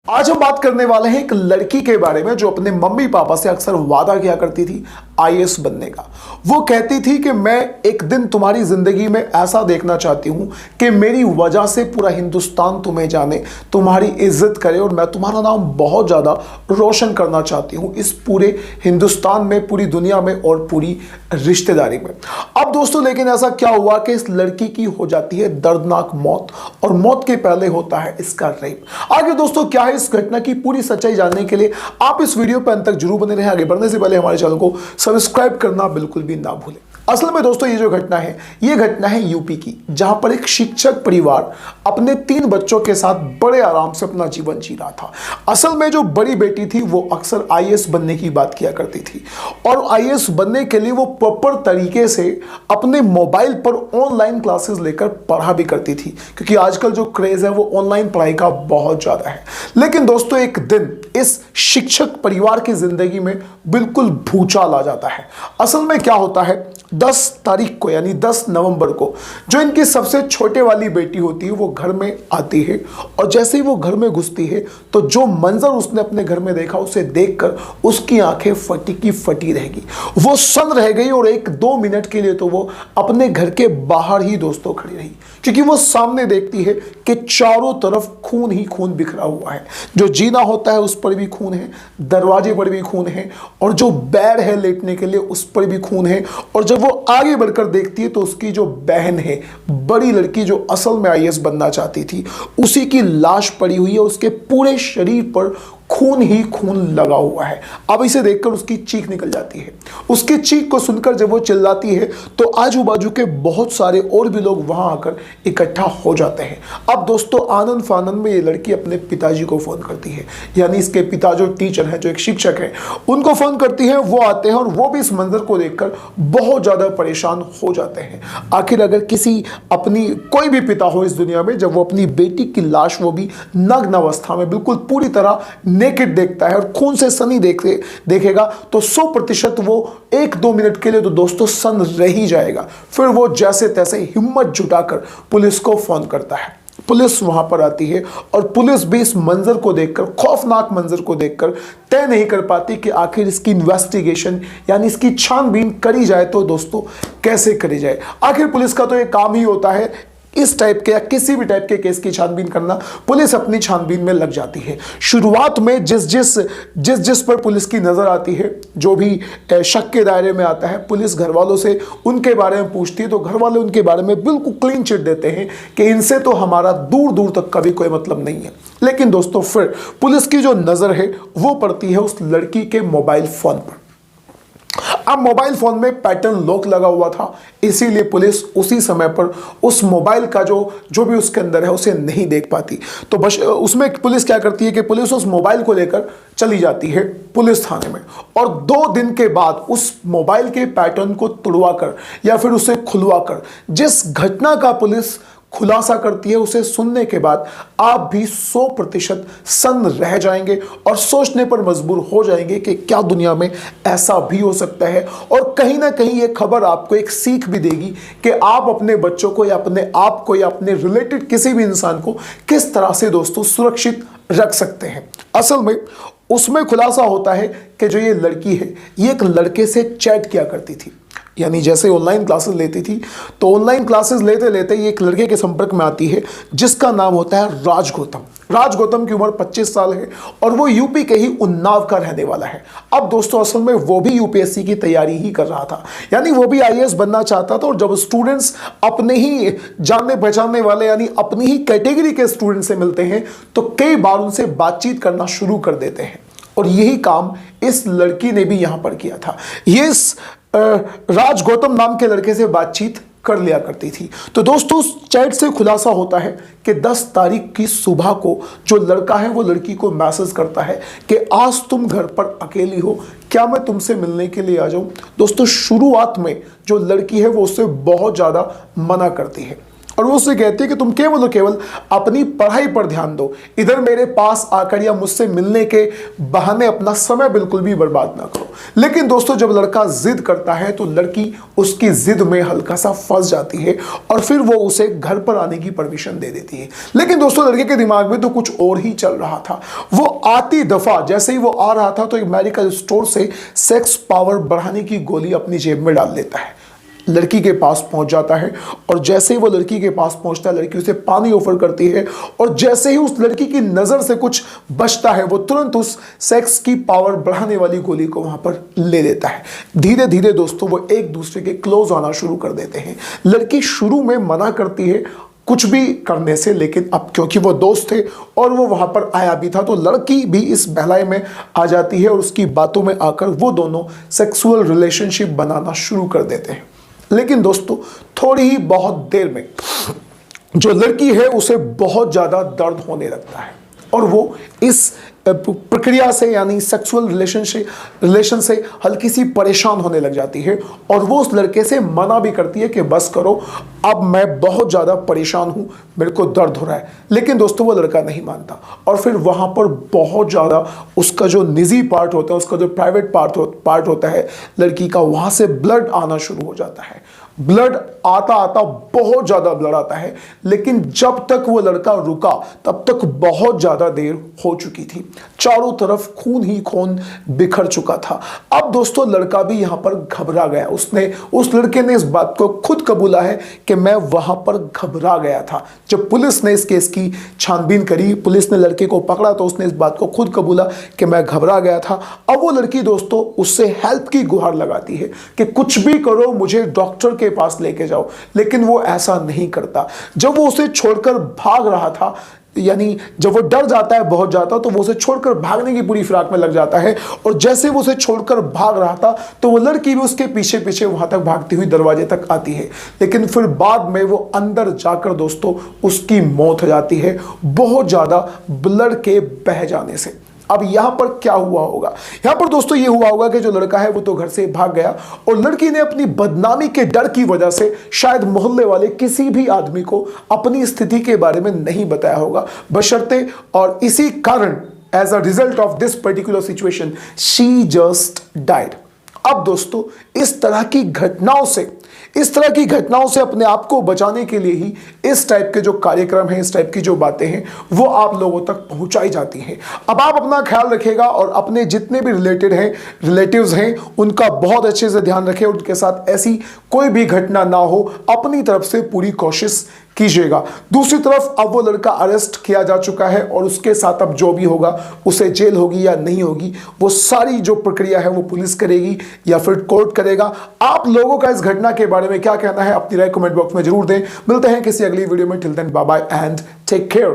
आज हम बात करने वाले हैं एक लड़की के बारे में जो अपने मम्मी पापा से अक्सर वादा किया करती थी आईएएस बनने का। वो कहती थी कि मैं एक दिन तुम्हारी जिंदगी में ऐसा देखना चाहती हूं कि मेरी वजह से पूरा हिंदुस्तान तुम्हें जाने, तुम्हारी इज्जत करे और मैं तुम्हारा नाम बहुत ज्यादा रोशन करना चाहती हूं इस पूरे हिंदुस्तान में, पूरी दुनिया में और पूरी रिश्तेदारी में। अब दोस्तों लेकिन ऐसा क्या हुआ कि इस लड़की की हो जाती है दर्दनाक मौत और मौत के पहले होता है इसका रेप। आगे दोस्तों क्या है इस घटना की पूरी सच्चाई जानने के लिए आप इस वीडियो पर अंत तक जरूर बने रहें। आगे बढ़ने से पहले हमारे चैनल को सब्सक्राइब करना बिल्कुल भी ना भूलें। असल में दोस्तों ये जो घटना है ये घटना है यूपी की, जहां पर एक शिक्षक परिवार अपने 3 बच्चों के साथ बड़े आराम से अपना जीवन जी रहा था। असल में जो बड़ी बेटी थी वो अक्सर आईएएस बनने की बात किया करती थी और आईएएस बनने के लिए वो प्रॉपर तरीके से अपने मोबाइल पर ऑनलाइन क्लासेस लेकर पढ़ा भी करती थी, क्योंकि आजकल जो क्रेज है वो ऑनलाइन पढ़ाई का बहुत ज्यादा है। लेकिन दोस्तों एक दिन इस शिक्षक परिवार की जिंदगी में बिल्कुल भूचाल आ जाता है। असल में क्या होता है, 10 तारीख को यानी 10 नवंबर को जो इनकी सबसे छोटे वाली बेटी होती है वो घर में आती है और जैसे ही वो घर में घुसती है तो जो मंजर उसने अपने घर में देखा उसे देखकर उसकी आंखें फटी की फटी रहेगी। वो सन्न रह गई और 1-2 मिनट के लिए तो वो अपने घर के बाहर ही दोस्तों खड़ी रही, क्योंकि वो सामने देखती है कि चारों तरफ खून ही खून बिखरा हुआ है। जो जीना होता है उस पर भी खून है, दरवाजे पर भी खून है और जो बेड है लेटने के लिए उस पर भी खून है। और जब वो आगे बढ़कर देखती है तो उसकी जो बहन है, बड़ी लड़की जो असल में आईएएस बनना चाहती थी, उसी की लाश पड़ी हुई है। उसके पूरे शरीर पर खून ही खून लगा हुआ है। अब इसे देखकर उसकी चीख निकल जाती है। उसकी चीख को सुनकर जब वो चिल्लाती है तो आजू बाजू के बहुत सारे और भी लोग वहां आकर इकट्ठा हो जाते हैं। अब दोस्तों आनंद फानंद में ये लड़की अपने पिताजी को फोन करती है, यानी इसके पिता जो टीचर हैं, जो एक शिक्षक हैं, उनको फोन करती है। वो आते हैं और वो भी इस मंजर को देखकर बहुत ज्यादा परेशान हो जाते हैं। आखिर अगर किसी अपनी कोई भी पिता हो इस दुनिया में, जब वो अपनी बेटी की लाश, वो भी नग्न अवस्था में बिल्कुल पूरी तरह नेकेड देखता है और खून से सनी देखेगा तो 100% वो 1-2 मिनट के लिए तो दोस्तों सन रह ही जाएगा। फिर वो जैसे तैसे हिम्मत जुटाकर पुलिस को फोन करता है। पुलिस वहां पर आती है और पुलिस भी इस मंजर को देखकर, खौफनाक मंजर को देखकर तय नहीं कर पाती कि आखिर इसकी इन्वेस्टिगेशन यानी इसकी छानबीन करी जाए तो दोस्तों कैसे करी जाए। आखिर पुलिस का तो एक काम ही होता है इस टाइप के या किसी भी टाइप के केस की छानबीन करना। पुलिस अपनी छानबीन में लग जाती है। शुरुआत में जिस पर पुलिस की नजर आती है, जो भी शक के दायरे में आता है, पुलिस घर वालों से उनके बारे में पूछती है तो घर वाले उनके बारे में बिल्कुल क्लीन चिट देते हैं कि इनसे तो हमारा दूर दूर तक का भी कोई मतलब नहीं है। लेकिन दोस्तों फिर पुलिस की जो नजर है वो पड़ती है उस लड़की के मोबाइल फोन पर। अब मोबाइल फोन में पैटर्न लॉक लगा हुआ था, इसीलिए पुलिस उसी समय पर उस मोबाइल का जो भी उसके अंदर है उसे नहीं देख पाती। तो बस उसमें पुलिस क्या करती है कि पुलिस उस मोबाइल को लेकर चली जाती है पुलिस थाने में और 2 दिन के बाद उस मोबाइल के पैटर्न को तुड़वा कर या फिर उसे खुलवा कर जिस घटना का पुलिस खुलासा करती है उसे सुनने के बाद आप भी 100% सन्न रह जाएंगे और सोचने पर मजबूर हो जाएंगे कि क्या दुनिया में ऐसा भी हो सकता है। और कहीं ना कहीं ये खबर आपको एक सीख भी देगी कि आप अपने बच्चों को या अपने आप को या अपने रिलेटेड किसी भी इंसान को किस तरह से दोस्तों सुरक्षित रख सकते हैं। असल में उसमें खुलासा होता है कि जो ये लड़की है ये एक लड़के से चैट किया करती थी, यानी जैसे ऑनलाइन क्लासेस लेती थी तो ऑनलाइन क्लासेस लेते लेते ये एक लड़के के संपर्क में आती है जिसका नाम होता है राज गौतम। राज गौतम की उम्र 25 साल है और वो यूपी के ही उन्नाव का रहने वाला है। अब दोस्तों असल में वो भी यूपीएससी की तैयारी ही कर रहा था, यानी वो भी आईएएस बनना चाहता था। और जब स्टूडेंट्स अपने ही जानने पहचानने वाले यानी अपनी ही कैटेगरी के स्टूडेंट से मिलते हैं तो कई बार उनसे बातचीत करना शुरू कर देते हैं और यही काम इस लड़की ने भी यहां पर किया था। ये इस राज गौतम नाम के लड़के से बातचीत कर लिया करती थी। तो दोस्तों उस चैट से खुलासा होता है कि 10 तारीख की सुबह को जो लड़का है वो लड़की को मैसेज करता है कि आज तुम घर पर अकेली हो, क्या मैं तुमसे मिलने के लिए आ जाऊं। दोस्तों शुरुआत में जो लड़की है वो उससे बहुत ज्यादा मना करती है और वो उससे कहती है कि तुम केवल और केवल अपनी पढ़ाई पर ध्यान दो, इधर मेरे पास आकर या मुझसे मिलने के बहाने अपना समय बिल्कुल भी बर्बाद ना करो। लेकिन दोस्तों जब लड़का जिद करता है तो लड़की उसकी जिद में हल्का सा फंस जाती है और फिर वो उसे घर पर आने की परमिशन दे देती है। लेकिन दोस्तों लड़के के दिमाग में तो कुछ और ही चल रहा था। वो आती दफा जैसे ही वो आ रहा था तो एक मेडिकल स्टोर से सेक्स पावर बढ़ाने की गोली अपनी जेब में डाल लेता है, लड़की के पास पहुंच जाता है और जैसे ही वो लड़की के पास पहुंचता है लड़की उसे पानी ऑफर करती है और जैसे ही उस लड़की की नज़र से कुछ बचता है वो तुरंत उस सेक्स की पावर बढ़ाने वाली गोली को वहां पर ले लेता है। धीरे धीरे दोस्तों वो एक दूसरे के क्लोज आना शुरू कर देते हैं। लड़की शुरू में मना करती है कुछ भी करने से, लेकिन अब क्योंकि वो दोस्त थे और वो वहां पर आया भी था तो लड़की भी इस बहलाई में आ जाती है और उसकी बातों में आकर वो दोनों सेक्सुअल रिलेशनशिप बनाना शुरू कर देते हैं। लेकिन दोस्तों थोड़ी ही बहुत देर में जो लड़की है उसे बहुत ज़्यादा दर्द होने लगता है और वो इस प्रक्रिया से यानी सेक्सुअल रिलेशन से हल्की सी परेशान होने लग जाती है और वो उस लड़के से मना भी करती है कि बस करो, अब मैं बहुत ज़्यादा परेशान हूँ, मेरे को दर्द हो रहा है। लेकिन दोस्तों वो लड़का नहीं मानता और फिर वहाँ पर बहुत ज़्यादा उसका जो निजी पार्ट होता है, उसका जो प्राइवेट पार्ट होता है लड़की का, वहाँ से ब्लड आना शुरू हो जाता है। ब्लड आता आता बहुत ज़्यादा ब्लड आता है, लेकिन जब तक वो लड़का रुका तब तक बहुत ज़्यादा देर हो चुकी थी। चारों तरफ खून ही खून बिखर चुका था। अब दोस्तों लड़का भी यहाँ पर घबरा गया। उस लड़के ने इस बात को खुद कबूला है कि मैं वहाँ पर घबरा गया था। जब पुलिस ने इस केस की छानबीन करी, पुलिस ने लड़के को पकड़ा तो उसने इस बात को खुद कबूला कि मैं घबरा गया था। अब वो लड़की दोस्तों उससे हेल्प की गुहार लगाती है कि कुछ भी करो मुझे डॉक्टर के पास लेके जाओ, लेकिन वो ऐसा नहीं करता। जब वो उसे छोड़कर भाग रहा था, यानी जब वो डर जाता है बहुत ज्यादा तो वो उसे छोड़कर भागने की पूरी फिराक में लग जाता है और जैसे वो उसे छोड़कर भाग रहा था तो वो लड़की भी उसके पीछे पीछे वहां तक भागती हुई दरवाजे तक आती है। लेकिन फिर बाद में वो अंदर जाकर दोस्तों उसकी मौत हो जाती है बहुत ज्यादा ब्लड के बह जाने से। अब यहां पर क्या हुआ होगा? यहां पर दोस्तों ये हुआ होगा कि जो लड़का है वो तो घर से भाग गया और लड़की ने अपनी बदनामी के डर की वजह से शायद मोहल्ले वाले किसी भी आदमी को अपनी स्थिति के बारे में नहीं बताया होगा, बशर्ते और इसी कारण as a result of this particular situation she just died. अब दोस्तों इस तरह की घटनाओं से अपने आप को बचाने के लिए ही इस टाइप के जो कार्यक्रम हैं, इस टाइप की जो बातें हैं वो आप लोगों तक पहुंचाई जाती हैं। अब आप अपना ख्याल रखिएगा और अपने जितने भी रिलेटिव्स हैं उनका बहुत अच्छे से ध्यान रखें, उनके साथ ऐसी कोई भी घटना ना हो, अपनी तरफ से पूरी कोशिश कीजिएगा। दूसरी तरफ अब वो लड़का अरेस्ट किया जा चुका है और उसके साथ अब जो भी होगा, उसे जेल होगी या नहीं होगी, वो सारी जो प्रक्रिया है वो पुलिस करेगी या फिर कोर्ट करेगा। आप लोगों का इस घटना के बारे में क्या कहना है अपनी राय कमेंट बॉक्स में जरूर दें। मिलते हैं किसी अगली वीडियो में। Till then bye bye and take care.